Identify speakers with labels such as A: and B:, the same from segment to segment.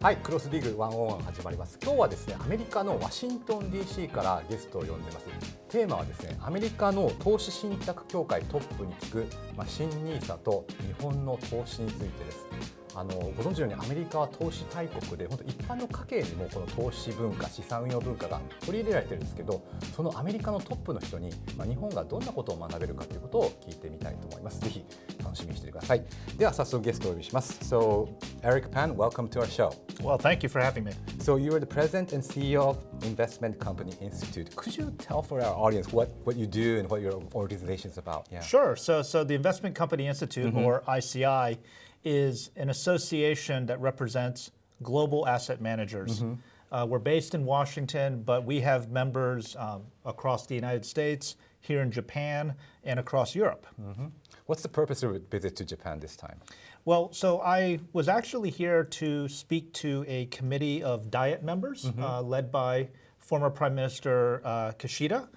A: はい、クロスディグ101始まります。今日はですね、アメリカのワシントン DC からゲストを呼んでます。テーマはですね、アメリカの投資信託協会トップに聞く、新NISAと日本の投資についてです。ご存知のようにアメリカは投資大国で、本当一般の家計にもこの投資文化、資産運用文化が取り入れられてるんですけど、そのアメリカのトップの人に、日本がどんなことを学べるかということを聞いてみたいと思います。ぜひ楽しみにしてください。では早速ゲストをお呼びします。So, Eric Pan, welcome to our show.
B: Well, thank you for having me.
A: So you are the president and CEO of Investment Company Institute. Could you tell for our audience what you do and what your organization is about?
B: Yeah. Sure. So the Investment Company Institute, or ICI, is an association that represents global asset managers. We're based in Washington, but we have members across the United States, here in Japan, and across Europe.
A: What's the purpose of a visit to Japan this time?
B: Well, so I was actually here to speak to a committee of Diet members led by former Prime Minister Kishida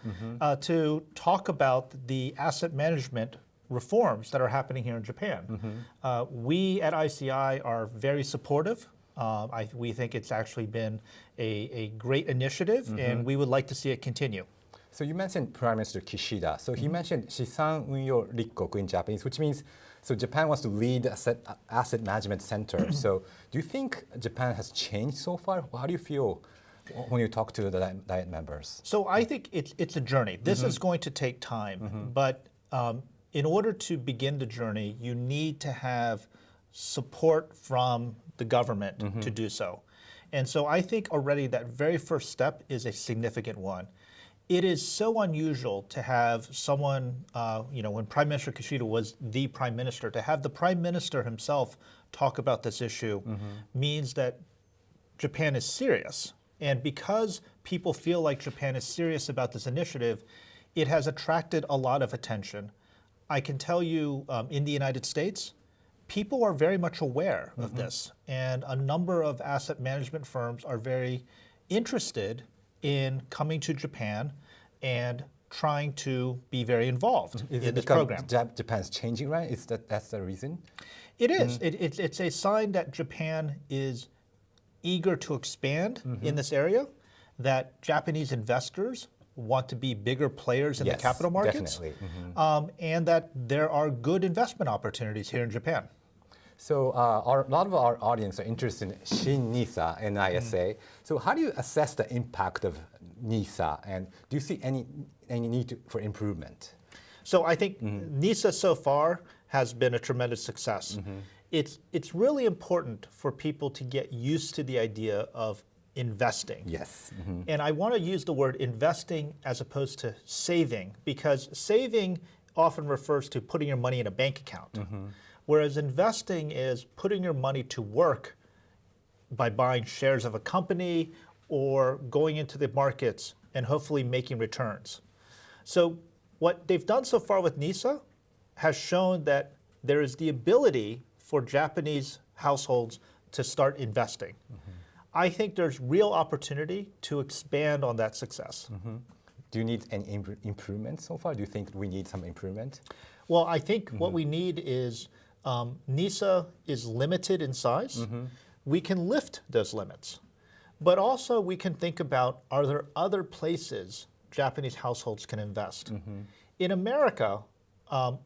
B: to talk about the asset management reforms that are happening here in Japan. We at ICI are very supportive. We think it's actually been a great initiative, and we would like to see it continue.
A: So you mentioned Prime Minister Kishida. So he mentioned 資産運用立国 in Japanese, which means so Japan wants to lead asset management center. So do you think Japan has changed so far? How do you feel when you talk to the Diet members?
B: So I think it's a journey. This is going to take time, but in order to begin the journey, you need to have support from the government to do so. And so I think already that very first step is a significant one. It is so unusual to have someone, when Prime Minister Kishida was the Prime Minister, to have the Prime Minister himself talk about this issue means that Japan is serious. And because people feel like Japan is serious about this initiative, it has attracted a lot of attention. I can tell you in the United States, people are very much aware of this. And a number of asset management firms are very interested in coming to Japan and trying to be very involved in this program.
A: Japan's changing, right? That's the reason?
B: It is. It's a sign that Japan is eager to expand in this area, that Japanese investors want to be bigger players in the capital markets, and that there are good investment opportunities here in Japan.
A: So a lot of our audience are interested in NISA and NISA. So how do you assess the impact of NISA, and do you see any need for improvement?
B: So I think NISA so far has been a tremendous success. It's really important for people to get used to the idea of investing.
A: Yes.
B: And I want to use the word investing as opposed to saving, because saving often refers to putting your money in a bank account. Whereas investing is putting your money to work by buying shares of a company or going into the markets and hopefully making returns. So what they've done so far with NISA has shown that there is the ability for Japanese households to start investing. I think there's real opportunity to expand on that success.
A: Do you need any improvement so far? Do you think we need some improvement?
B: Well, I think what we need is NISA is limited in size. We can lift those limits. But also we can think about, are there other places Japanese households can invest? In America,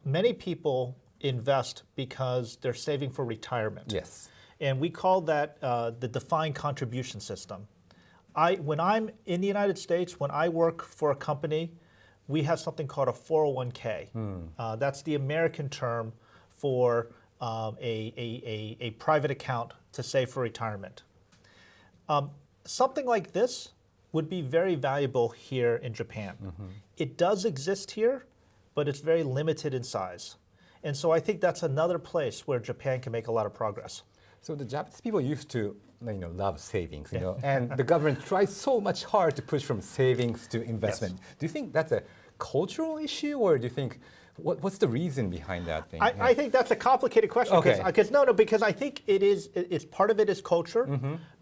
B: many people invest because they're saving for retirement.
A: Yes.
B: And we call that the defined contribution system. When I'm in the United States, when I work for a company, we have something called a 401k. That's the American term for a private account to save for retirement. Something like this would be very valuable here in Japan. It does exist here, but it's very limited in size. And so I think that's another place where Japan can make a lot of progress.
A: So the Japanese people used to love savings, and the government tries so much hard to push from savings to investment.
B: Yes.
A: Do you think that's a cultural issue, or do you think what's the reason behind that thing?
B: I think that's a complicated question. Because I think it's part of it is culture.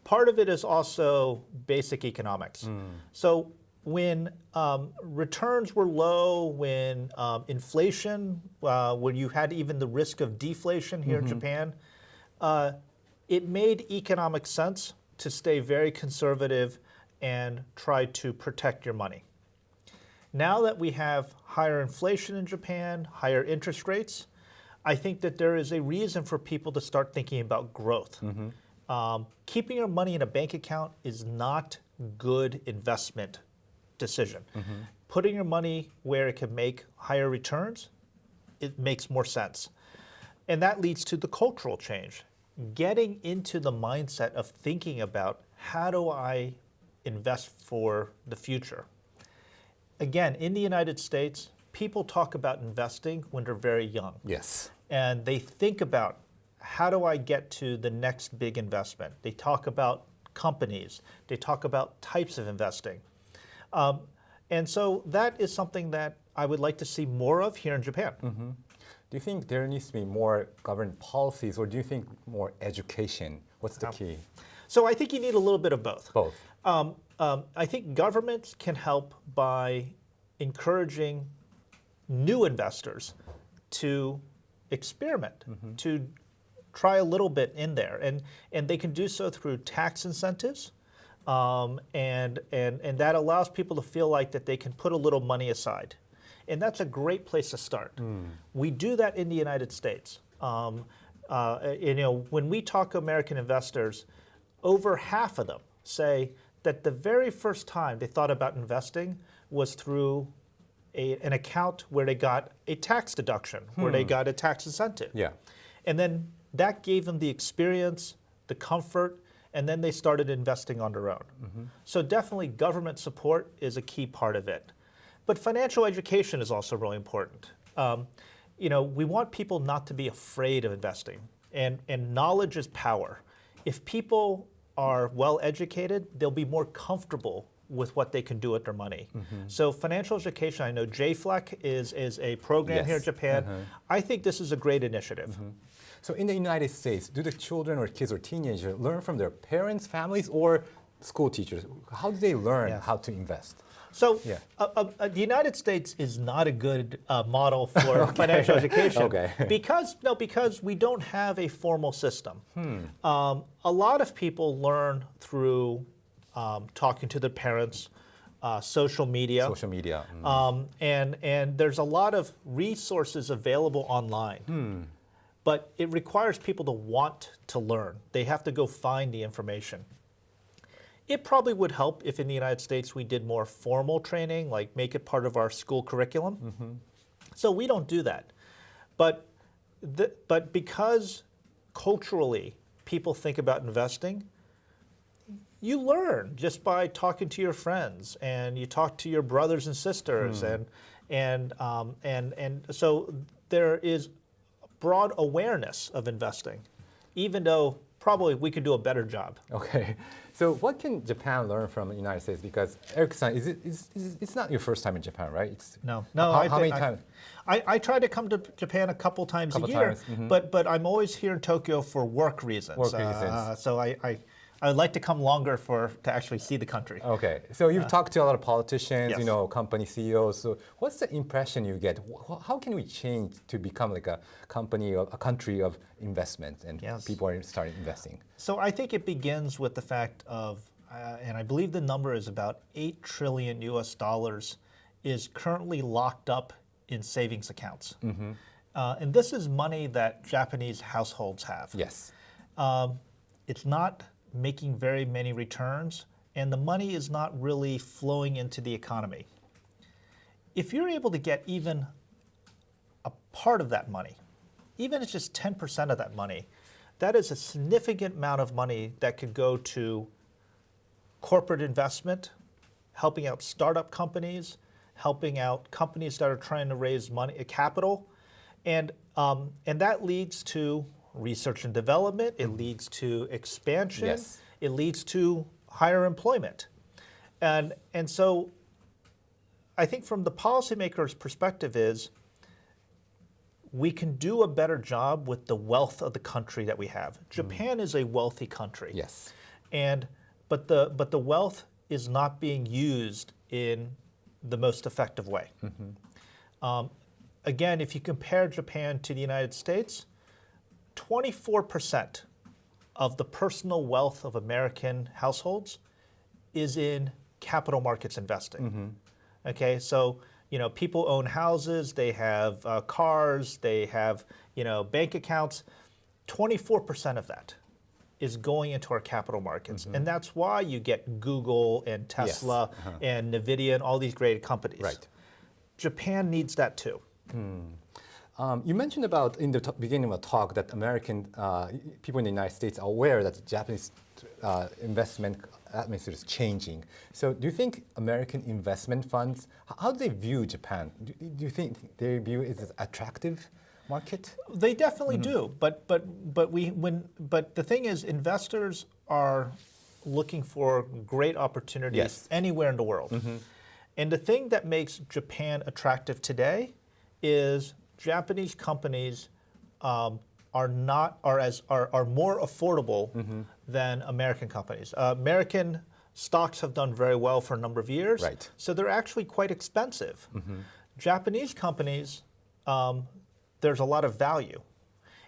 B: Part of it is also basic economics. So when returns were low, when inflation, when you had even the risk of deflation here in Japan, it made economic sense to stay very conservative and try to protect your money. Now that we have higher inflation in Japan, higher interest rates, I think that there is a reason for people to start thinking about growth. Keeping your money in a bank account is not good investment decision. Putting your money where it can make higher returns, it makes more sense. And that leads to the cultural change. Getting into the mindset of thinking about how do I invest for the future. Again, in the United States, people talk about investing when they're very young.
A: Yes.
B: And they think about how do I get to the next big investment? They talk about companies. They talk about types of investing. And so that is something that I would like to see more of here in Japan.
A: Do you think there needs to be more government policies, or do you think more education? What's the key?
B: So I think you need a little bit of both.
A: Both.
B: I think governments can help by encouraging new investors to experiment, to try a little bit in there. And they can do so through tax incentives. And that allows people to feel like that they can put a little money aside. And that's a great place to start. We do that in the United States. When we talk to American investors, over half of them say that the very first time they thought about investing was through an account where they got a tax deduction, where they got a tax incentive.
A: Yeah.
B: And then that gave them the experience, the comfort, and then they started investing on their own. So definitely government support is a key part of it. But financial education is also really important. We want people not to be afraid of investing, and knowledge is power. If people are well educated, they'll be more comfortable with what they can do with their money. So financial education, I know JFLEC is a program here in Japan. I think this is a great initiative.
A: So in the United States, do the children or kids or teenagers learn from their parents, families, or school teachers? How do they learn how to invest?
B: So the United States is not a good model for financial education because we don't have a formal system. A lot of people learn through talking to their parents, social media. And there's a lot of resources available online. But it requires people to want to learn. They have to go find the information. It probably would help if in the United States we did more formal training, like make it part of our school curriculum. So we don't do that. But because culturally people think about investing, you learn just by talking to your friends, and you talk to your brothers and sisters, and so there is broad awareness of investing, even though probably we could do a better job.
A: Okay, so what can Japan learn from the United States? Because Eric-san, it's not your first time in Japan, right?
B: No.
A: How many times?
B: I try to come to Japan a couple times a year, but I'm always here in Tokyo for work reasons. So I would like to come longer to actually see the country.
A: Okay, so you've talked to a lot of politicians, company CEOs. So what's the impression you get? How can we change to become like a country of investment, and people are starting investing?
B: So I think it begins with the fact of, and I believe the number is about $8 trillion is currently locked up in savings accounts. And this is money that Japanese households have.
A: Yes.
B: It's not making very many returns, and the money is not really flowing into the economy. If you're able to get even a part of that money, even if it's just 10% of that money, that is a significant amount of money that could go to corporate investment, helping out startup companies, helping out companies that are trying to raise money, capital, and that leads to research and development, it leads to expansion, it leads to higher employment. And so I think from the policymaker's perspective is we can do a better job with the wealth of the country that we have. Japan is a wealthy country.
A: Yes.
B: But the wealth is not being used in the most effective way. Again, if you compare Japan to the United States, 24% of the personal wealth of American households is in capital markets investing. Okay, so people own houses, they have cars, they have bank accounts. 24% of that is going into our capital markets, and that's why you get Google and Tesla and Nvidia and all these great companies.
A: Right.
B: Japan needs that too.
A: You mentioned about in the beginning of the talk that American people in the United States are aware that the Japanese investment atmosphere is changing. So do you think American investment funds, how do they view Japan? Do you think they view it as attractive market?
B: They definitely do, but the thing is, investors are looking for great opportunities anywhere in the world. And the thing that makes Japan attractive today is Japanese companies are more affordable than American companies. American stocks have done very well for a number of years, so they're actually quite expensive. Japanese companies, there's a lot of value,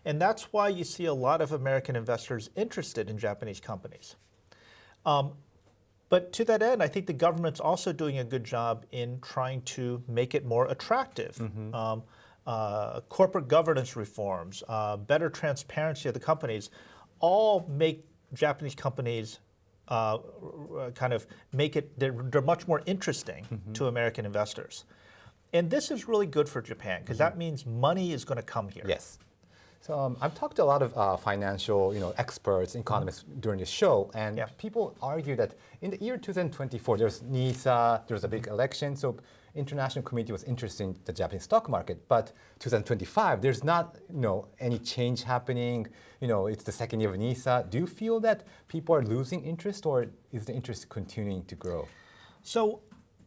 B: and that's why you see a lot of American investors interested in Japanese companies. But to that end, I think the government's also doing a good job in trying to make it more attractive. Corporate governance reforms, better transparency of the companies, all make Japanese companies kind of make it, they're much more interesting to American investors. And this is really good for Japan because that means money is going to come here.
A: Yes. So I've talked to a lot of financial experts, economists during this show, and people argue that in the year 2024, there's NISA, there's a big election, so international community was interested in the Japanese stock market. But 2025, there's not any change happening. It's the second year of NISA. Do you feel that people are losing interest, or is the interest continuing to grow?
B: So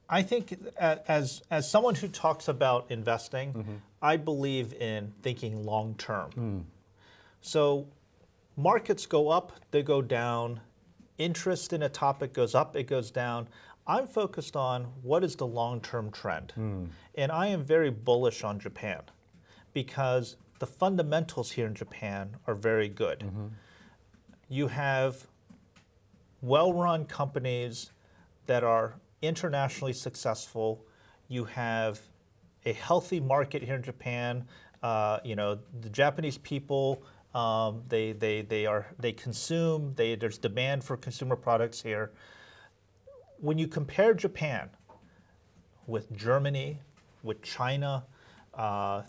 B: I think as someone who talks about investing, I believe in thinking long term. So markets go up, they go down. Interest in a topic goes up, it goes down. I'm focused on what is the long-term trend. And I am very bullish on Japan because the fundamentals here in Japan are very good. You have well-run companies that are internationally successful. You have a healthy market here in Japan. The Japanese people, they consume. There's demand for consumer products here. When you compare Japan with Germany, with China,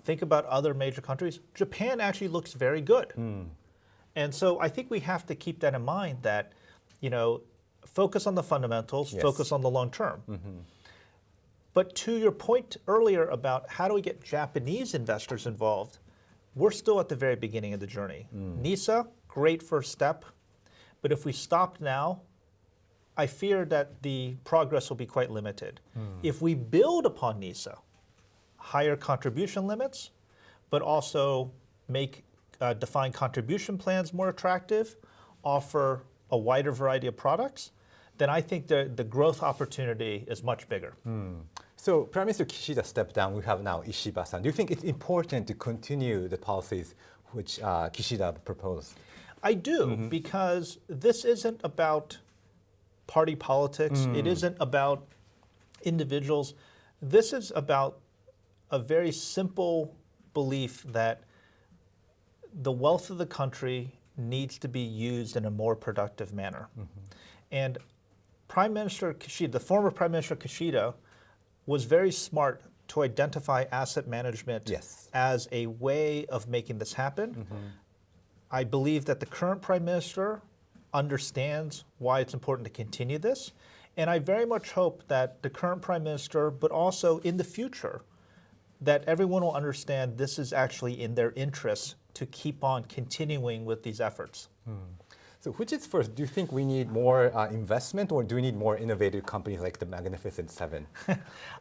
B: think about other major countries, Japan actually looks very good. And so I think we have to keep that in mind that, focus on the fundamentals, focus on the long term. But to your point earlier about how do we get Japanese investors involved, we're still at the very beginning of the journey. NISA, great first step, but if we stop now, I fear that the progress will be quite limited. If we build upon NISA, higher contribution limits, but also make defined contribution plans more attractive, offer a wider variety of products, then I think the growth opportunity is much bigger.
A: So Prime Minister Kishida stepped down. We have now Ishiba-san. Do you think it's important to continue the policies which Kishida proposed?
B: I do, because this isn't about party politics. It isn't about individuals. This is about a very simple belief that the wealth of the country needs to be used in a more productive manner. And Prime Minister Kishida, the former Prime Minister Kishida, was very smart to identify asset management as a way of making this happen. I believe that the current Prime Minister understands why it's important to continue this. And I very much hope that the current Prime Minister, but also in the future, that everyone will understand this is actually in their interests to keep on continuing with these efforts.
A: So which is first? Do you think we need more investment, or do we need more innovative companies like the Magnificent Seven?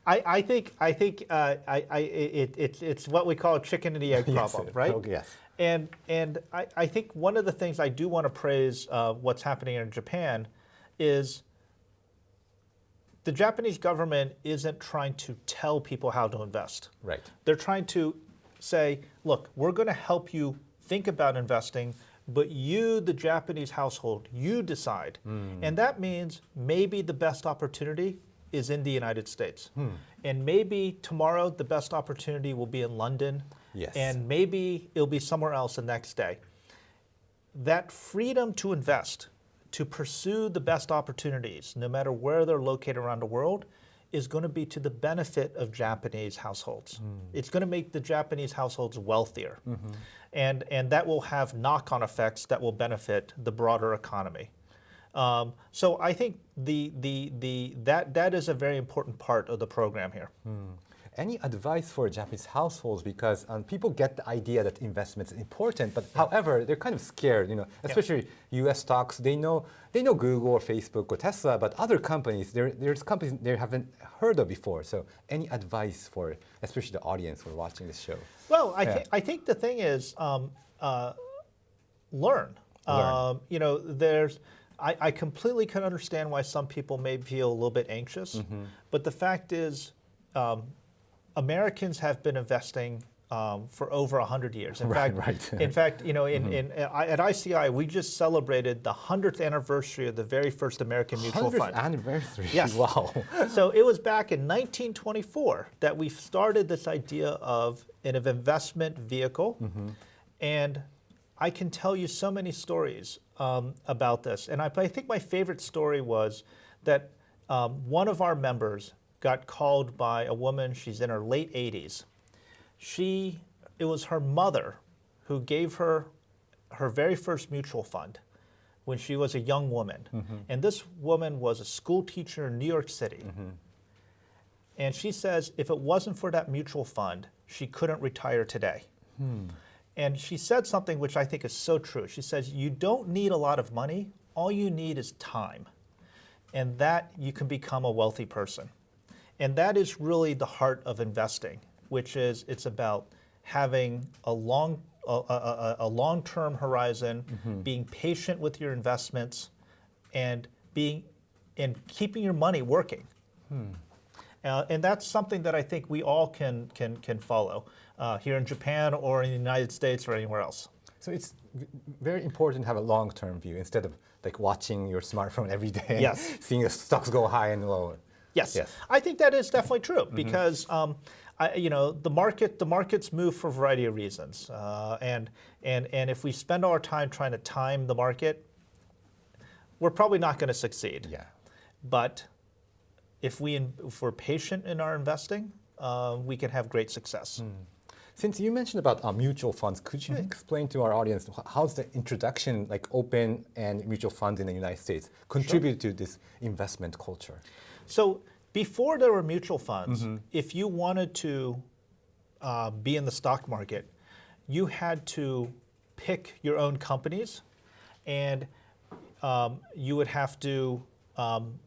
B: I think it's what we call a chicken and the egg problem, right?
A: Oh, yes.
B: And I think one of the things I do want to praise what's happening in Japan is the Japanese government isn't trying to tell people how to invest.
A: Right.
B: They're trying to say, look, we're going to help you think about investing. but you, the Japanese household, you decide. And that means maybe the best opportunity is in the United States. And maybe tomorrow the best opportunity will be in London.
A: Yes.
B: And maybe it'll be somewhere else the next day. That freedom to invest, to pursue the best opportunities, no matter where they're located around the world, is going to be to the benefit of Japanese households. It's going to make the Japanese households wealthier. And that will have knock-on effects that will benefit the broader economy. So I think that is a very important part of the program here.
A: Any advice for Japanese households? Because people get the idea that investment is important, but however, they're kind of scared. Especially U.S. stocks. They know Google or Facebook or Tesla, but other companies, there's companies they haven't heard of before. So, any advice for especially the audience who are watching this show?
B: Well, I think the thing is learn. I completely can understand why some people may feel a little bit anxious, but the fact is. Americans have been investing for over 100 years. In fact, at ICI, we just celebrated the 100th anniversary of the very first American mutual fund.
A: 100th anniversary.
B: Yes.
A: Wow.
B: So it was back in 1924 that we started this idea of an investment vehicle, and I can tell you so many stories about this. And I think my favorite story was that one of our members got called by a woman, she's in her late 80s. It was her mother who gave her her very first mutual fund when she was a young woman. And this woman was a school teacher in New York City. And she says if it wasn't for that mutual fund, she couldn't retire today. And she said something which I think is so true. She says, you don't need a lot of money, all you need is time. And that you can become a wealthy person. And that is really the heart of investing, which is it's about having a long-term horizon, being patient with your investments, and keeping your money working. And that's something that I think we all can follow here in Japan or in the United States or anywhere else.
A: So it's very important to have a long-term view instead of like watching your smartphone every day,
B: Yes.
A: seeing the stocks go high and low.
B: Yes. I think that is definitely true because the markets move for a variety of reasons, and if we spend all our time trying to time the market, we're probably not going to succeed.
A: Yeah.
B: But if we're patient in our investing, we can have great success.
A: Since you mentioned about mutual funds, could you explain to our audience how's the introduction, like open and mutual funds in the United States, contribute to this investment culture?
B: So before there were mutual funds, if you wanted to be in the stock market, you had to pick your own companies, and you would have to,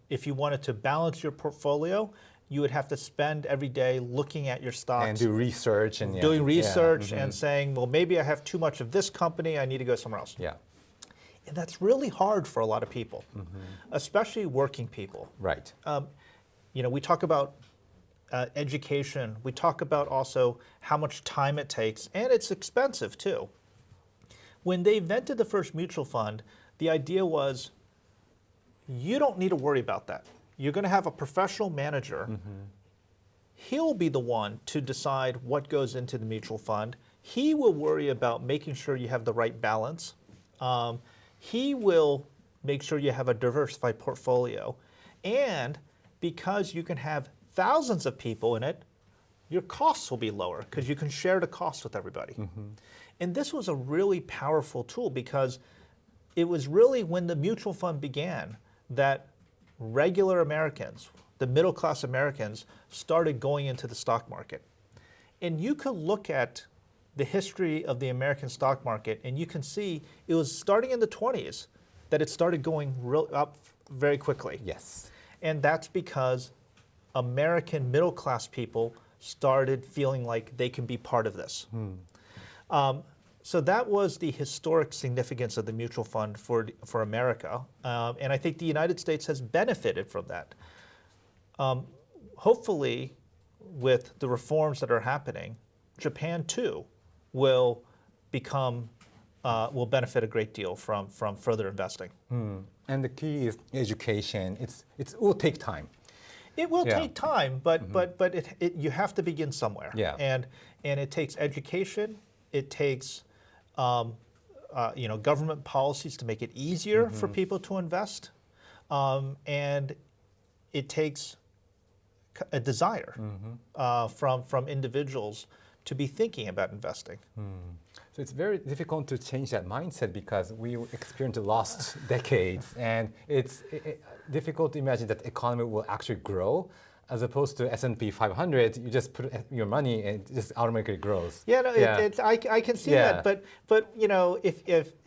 B: if you wanted to balance your portfolio, you would have to spend every day looking at your stocks.
A: And do research. And
B: doing research and saying, well, maybe I have too much of this company, I need to go somewhere else.
A: Yeah.
B: And that's really hard for a lot of people, especially working people.
A: Right.
B: We talk about education. We talk about also how much time it takes, and it's expensive too. When they invented the first mutual fund, the idea was you don't need to worry about that. You're going to have a professional manager. He'll be the one to decide what goes into the mutual fund. He will worry about making sure you have the right balance. He will make sure you have a diversified portfolio. And because you can have thousands of people in it, your costs will be lower because you can share the costs with everybody. And this was a really powerful tool because it was really when the mutual fund began that regular Americans, the middle class Americans, started going into the stock market. And you could look at the history of the American stock market and you can see it was starting in the 20s that it started going up very quickly.
A: Yes.
B: And that's because American middle class people started feeling like they can be part of this. So that was the historic significance of the mutual fund for America. And I think the United States has benefited from that. Hopefully, with the reforms that are happening, Japan too will become will benefit a great deal from further investing.
A: And the key is education. It will take time.
B: It will take time, but you have to begin somewhere.
A: Yeah.
B: And it takes education. It takes government policies to make it easier for people to invest, and it takes a desire from individuals to be thinking about investing.
A: So it's very difficult to change that mindset because we experienced the last decades, and it's difficult to imagine that the economy will actually grow. As opposed to S&P 500, you just put your money and it just automatically grows.
B: Yeah, no, I can see that. But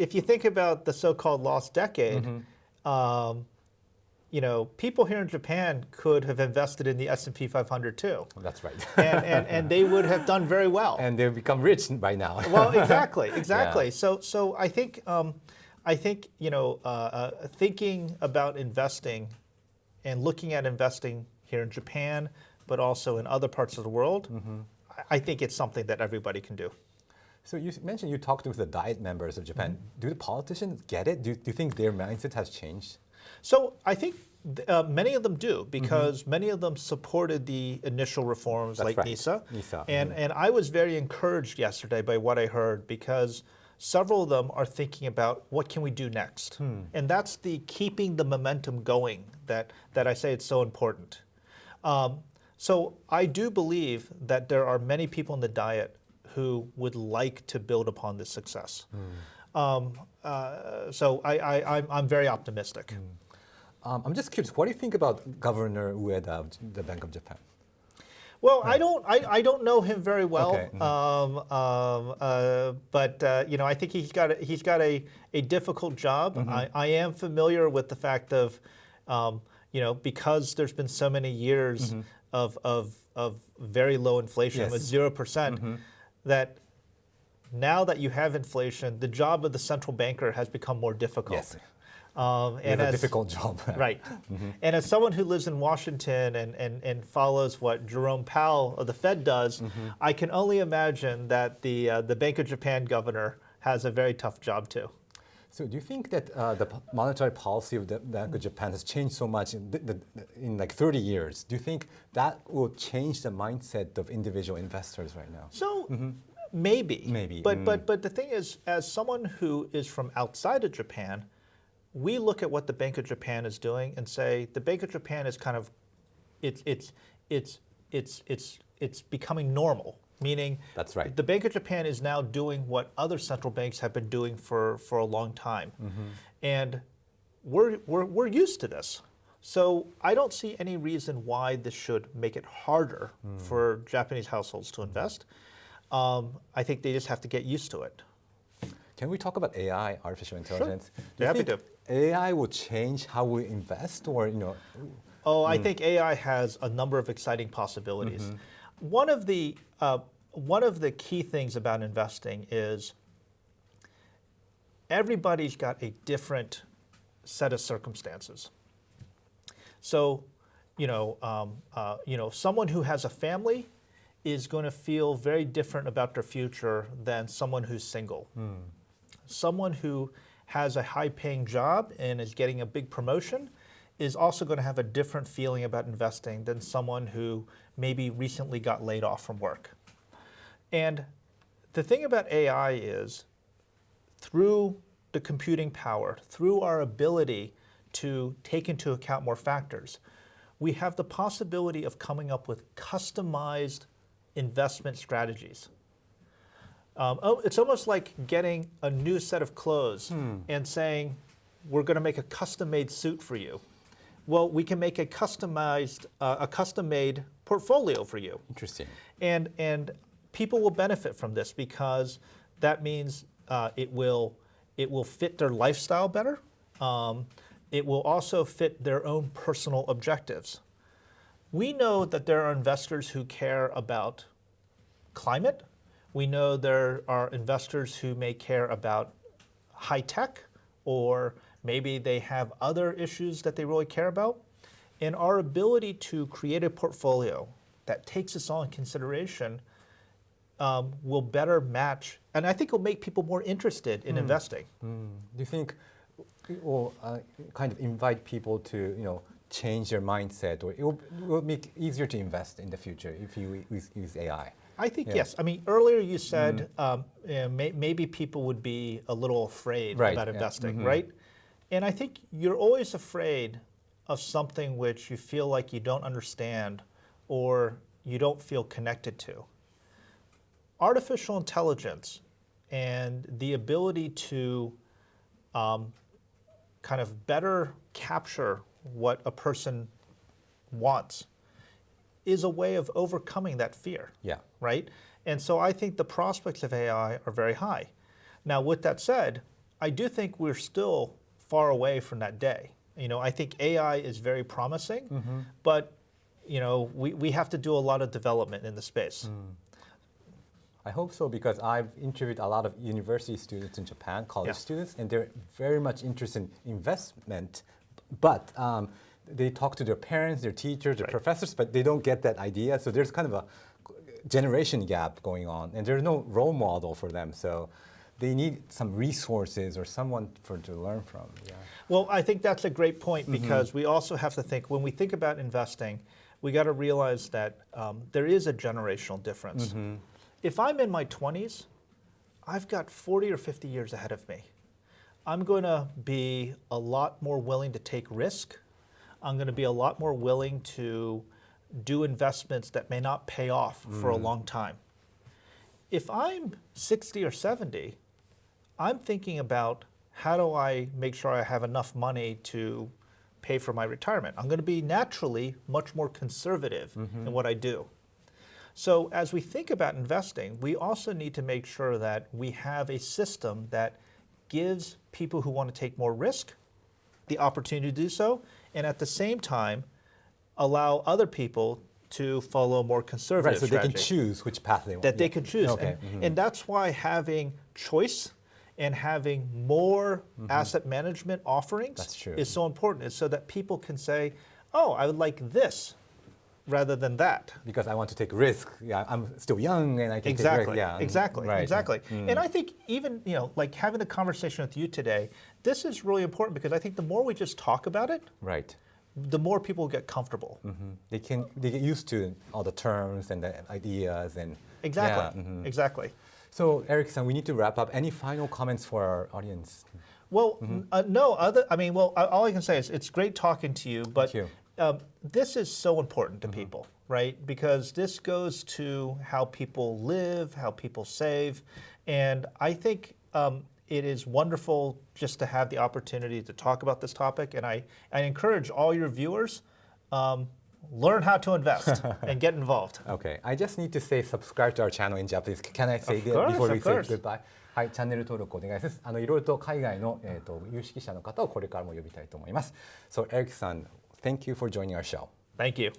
B: if you think about the so-called lost decade, people here in Japan could have invested in the S&P 500 too.
A: That's right.
B: and they would have done very well.
A: And they've become rich by now.
B: Well, exactly.
A: Yeah.
B: So I think thinking about investing and looking at investing here in Japan, but also in other parts of the world, I think it's something that everybody can do.
A: So you mentioned you talked with the Diet members of Japan. Do the politicians get it? Do you think their mindset has changed?
B: So I think many of them do, because many of them supported the initial reforms.
A: That's
B: like
A: right.
B: NISA.
A: NISA.
B: And I was very encouraged yesterday by what I heard, because several of them are thinking about what can we do next. And that's the keeping the momentum going that I say it's so important. So I do believe that there are many people in the Diet who would like to build upon this success. So I'm very optimistic.
A: I'm just curious, what do you think about Governor Ueda of the Bank of Japan?
B: Well, I don't know him very well,
A: Okay.
B: but I think he's got a difficult job. I am familiar with the fact of because there's been so many years of very low inflation with 0%, that now that you have inflation, the job of the central banker has become more difficult.
A: Yes.
B: And
A: a difficult job.
B: Right. And as someone who lives in Washington and follows what Jerome Powell of the Fed does, I can only imagine that the Bank of Japan governor has a very tough job too.
A: So do you think that the monetary policy of the Bank of Japan has changed so much in like 30 years? Do you think that will change the mindset of individual investors right now?
B: So maybe.
A: Maybe.
B: But the thing is, as someone who is from outside of Japan, we look at what the Bank of Japan is doing and say the Bank of Japan is kind of it's becoming normal. Meaning,
A: that's right.
B: The Bank of Japan is now doing what other central banks have been doing for a long time, and we're used to this. So I don't see any reason why this should make it harder for Japanese households to invest. I think they just have to get used to it.
A: Can we talk about AI, artificial intelligence?
B: Sure.
A: Do you
B: Happy
A: think
B: to.
A: AI will change how we invest, or
B: Oh, I think AI has a number of exciting possibilities. One of the key things about investing is everybody's got a different set of circumstances. So, someone who has a family is going to feel very different about their future than someone who's single. Someone who has a high-paying job and is getting a big promotion is also going to have a different feeling about investing than someone who maybe recently got laid off from work. And the thing about AI is, through the computing power, through our ability to take into account more factors, we have the possibility of coming up with customized investment strategies. It's almost like getting a new set of clothes and saying, we're going to make a custom-made suit for you. Well, we can make a custom-made portfolio for you.
A: Interesting.
B: And people will benefit from this because that means it will fit their lifestyle better. It will also fit their own personal objectives. We know that there are investors who care about climate. We know there are investors who may care about high tech, or maybe they have other issues that they really care about. And our ability to create a portfolio that takes this all in consideration will better match and I think it'll make people more interested in investing.
A: Do you think it will kind of invite people to change their mindset, or it will make it easier to invest in the future if you use AI?
B: I think yes. I mean, earlier you said maybe people would be a little afraid about investing, right? And I think you're always afraid of something which you feel like you don't understand or you don't feel connected to. Artificial intelligence and the ability to kind of better capture what a person wants is a way of overcoming that fear, right? And so I think the prospects of AI are very high. Now, with that said, I do think we're still far away from that day. I think AI is very promising, but we have to do a lot of development in the space.
A: I hope so, because I've interviewed a lot of university students in Japan, college students, and they're very much interested in investment, but they talk to their parents, their teachers, their professors, but they don't get that idea. So there's kind of a generation gap going on, and there's no role model for them. So they need some resources or someone to learn from.
B: Well, I think that's a great point, because we also have to think, when we think about investing, we got to realize that there is a generational difference. If I'm in my 20s, I've got 40 or 50 years ahead of me. I'm going to be a lot more willing to take risk. I'm going to be a lot more willing to do investments that may not pay off for a long time. If I'm 60 or 70, I'm thinking about, how do I make sure I have enough money to pay for my retirement? I'm going to be naturally much more conservative in what I do. So as we think about investing, we also need to make sure that we have a system that gives people who want to take more risk the opportunity to do so, and at the same time, allow other people to follow a more conservative strategy.
A: So they can choose which path they want.
B: That they can choose. And that's why having choice and having more asset management offerings is so important, is so that people can say, oh, I would like this rather than that.
A: Because I want to take risk. I'm still young and I can take risk.
B: Exactly. And I think even, like having a conversation with you today, this is really important, because I think the more we just talk about it, the more people get comfortable. They
A: get used to all the terms and the ideas and
B: Exactly.
A: So Eric-san, we need to wrap up. Any final comments for our audience?
B: Well, no. All I can say is it's great talking to you, but this is so important to people, right? Because this goes to how people live, how people save, and I think it is wonderful just to have the opportunity to talk about this topic. And I encourage all your viewers, learn how to invest and get involved.
A: Okay, I just need to say subscribe to our channel in Japanese. Can I say that before we say goodbye? はい、チャンネル登録お願いします。いろいろと海外の有識者の方をこれからも呼びたいと思います。So Eric-san, thank you for joining our show.
B: Thank you.